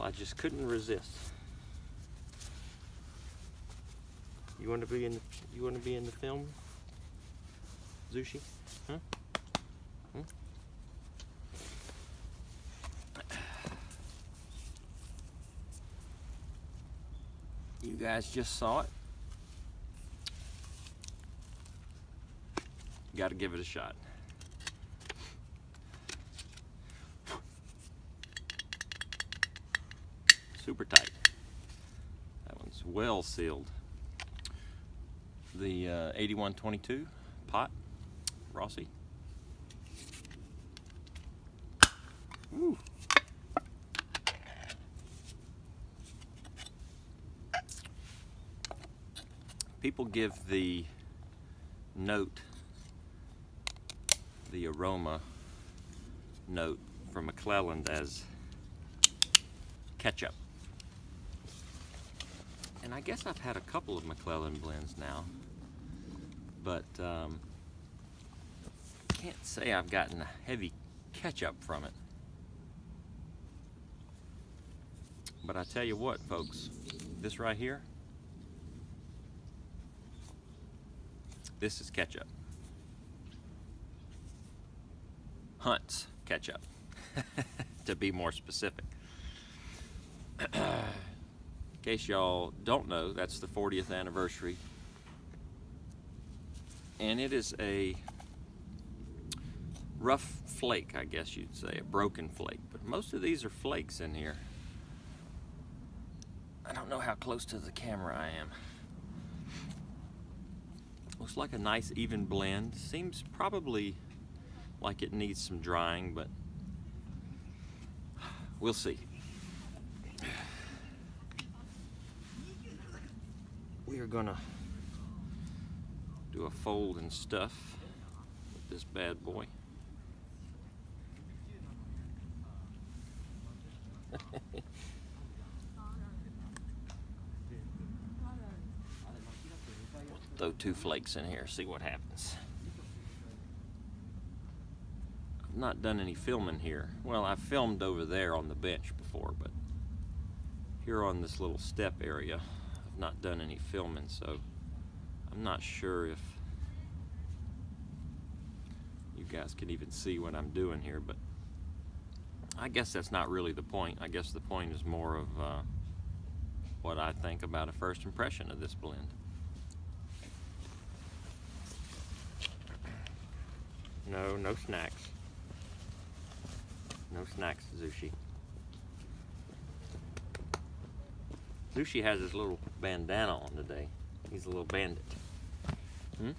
I just couldn't resist. You want to be in the film, Zushi? Huh? Hmm? You guys just saw it. Got to give it a shot. Super tight. That one's well sealed. The 8122 pot, Rossi. Ooh. People give the note, the aroma note from McClelland as ketchup. And I guess I've had a couple of McClelland blends now, but can't say I've gotten a heavy ketchup from it. But I tell you what, folks, this right here, this is ketchup. Hunt's ketchup, to be more specific. In case y'all don't know, that's the 40th anniversary. And it is a rough flake, I guess you'd say, a broken flake. But most of these are flakes in here. I don't know how close to the camera I am. Looks like a nice even blend. Seems probably like it needs some drying, but we'll see. We are gonna do a fold and stuff with this bad boy. Throw 2 flakes in here, see what happens. I've not done any filming here. Well, I've filmed over there on the bench before, but here on this little step area, I've not done any filming, so I'm not sure if you guys can even see what I'm doing here, but I guess that's not really the point. I guess the point is more of what I think about a first impression of this blend. No snacks. No snacks, Zushi. Zushi has his little bandana on today. He's a little bandit. Hmm?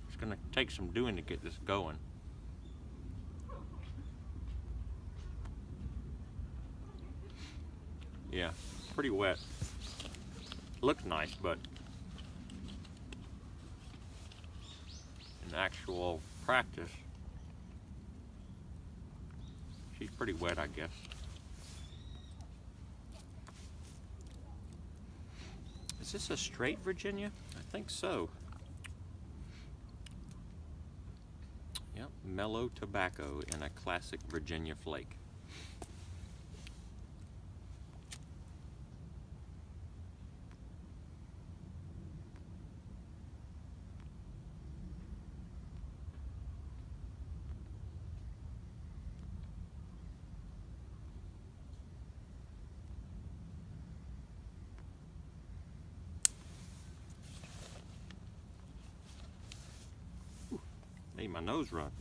It's gonna take some doing to get this going. Yeah, pretty wet. Looks nice, but in actual practice, she's pretty wet, I guess. Is this a straight Virginia? I think so. Yep, mellow tobacco in a classic Virginia flake. Made my nose run.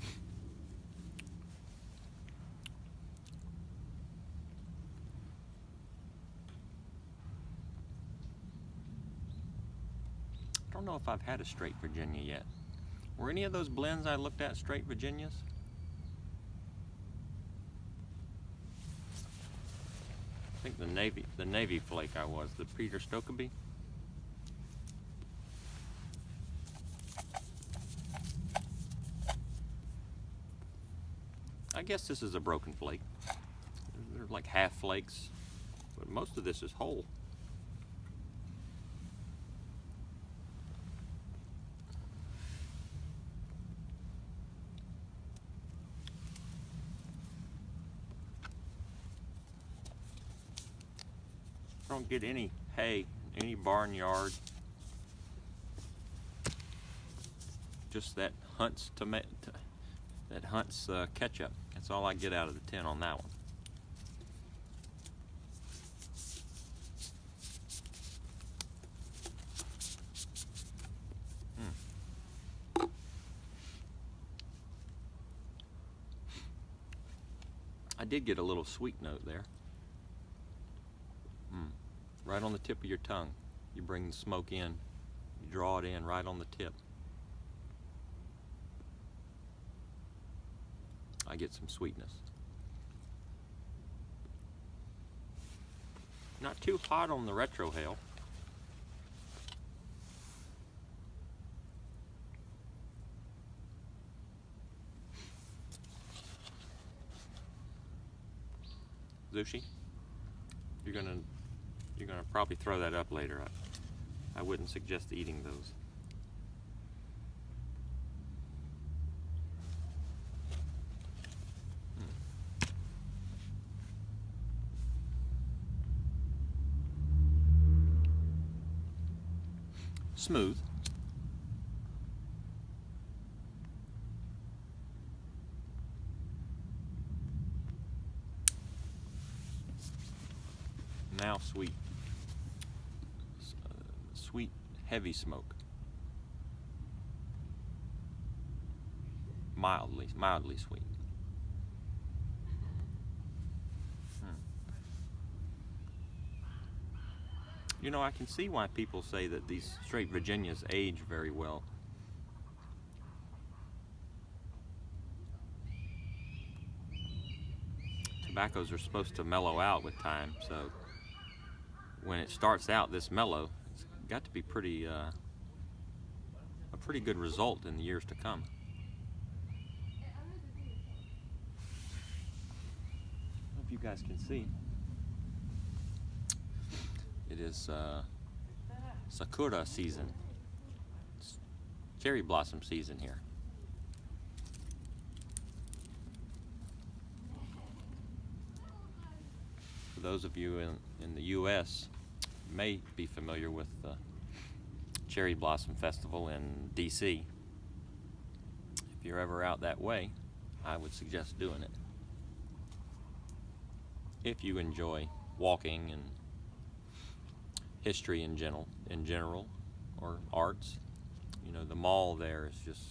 I don't know if I've had a straight Virginia yet. Were any of those blends I looked at straight Virginias? I think the Navy flake I was, the Peter Stokeby. I guess this is a broken flake. They're like half flakes, but most of this is whole. Don't get any hay, any barnyard. Just that Hunt's ketchup. That's all I get out of the tin on that one. I did get a little sweet note there. Right on the tip of your tongue. You bring the smoke in, you draw it in right on the tip. I get some sweetness. Not too hot on the retrohale. Zushi, you're gonna probably throw that up later. I wouldn't suggest eating those. Smooth. Now sweet. Sweet, heavy smoke. Mildly sweet. You know, I can see why people say that these straight Virginias age very well. Tobaccos are supposed to mellow out with time, so when it starts out this mellow, it's got to be a pretty good result in the years to come. I hope you guys can see. It is sakura season. It's cherry blossom season here. For those of you in the U.S., you may be familiar with the Cherry Blossom Festival in D.C. If you're ever out that way, I would suggest doing it. If you enjoy walking and history in general, or arts, you know, the mall there is just,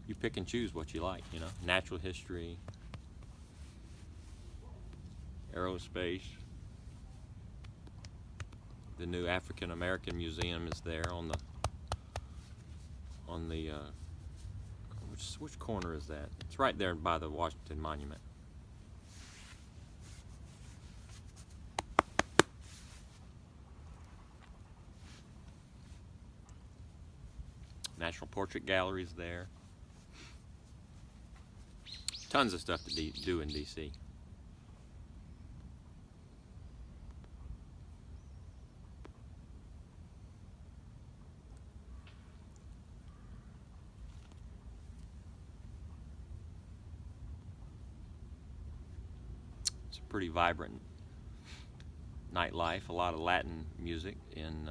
you pick and choose what you like, you know, natural history, aerospace. The new African American Museum is there on the which corner is that? It's right there by the Washington Monument. National Portrait Gallery's there. Tons of stuff to do in DC. It's a pretty vibrant nightlife, a lot of Latin music in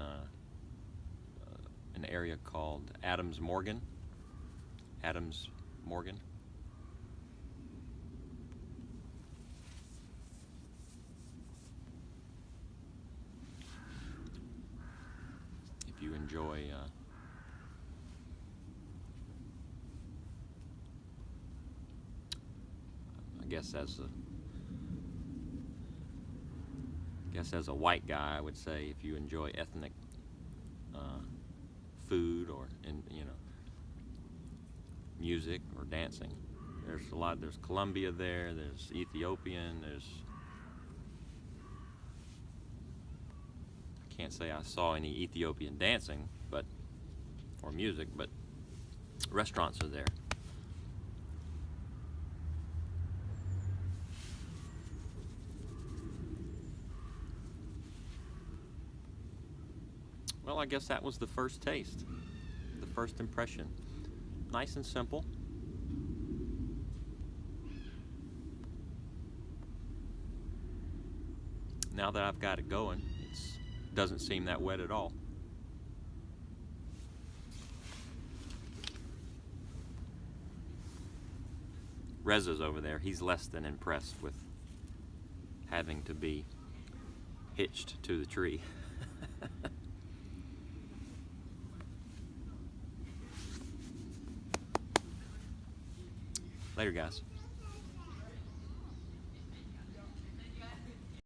an area called Adams Morgan. If you enjoy I guess as a white guy, I would say, if you enjoy ethnic food or music or dancing, there's Colombia there, there's Ethiopian, I can't say I saw any Ethiopian dancing or music, but restaurants are there. Well, I guess that was the first taste, the first impression. Nice and simple. Now that I've got it going, it doesn't seem that wet at all. Reza's over there. He's less than impressed with having to be hitched to the tree. Later, guys.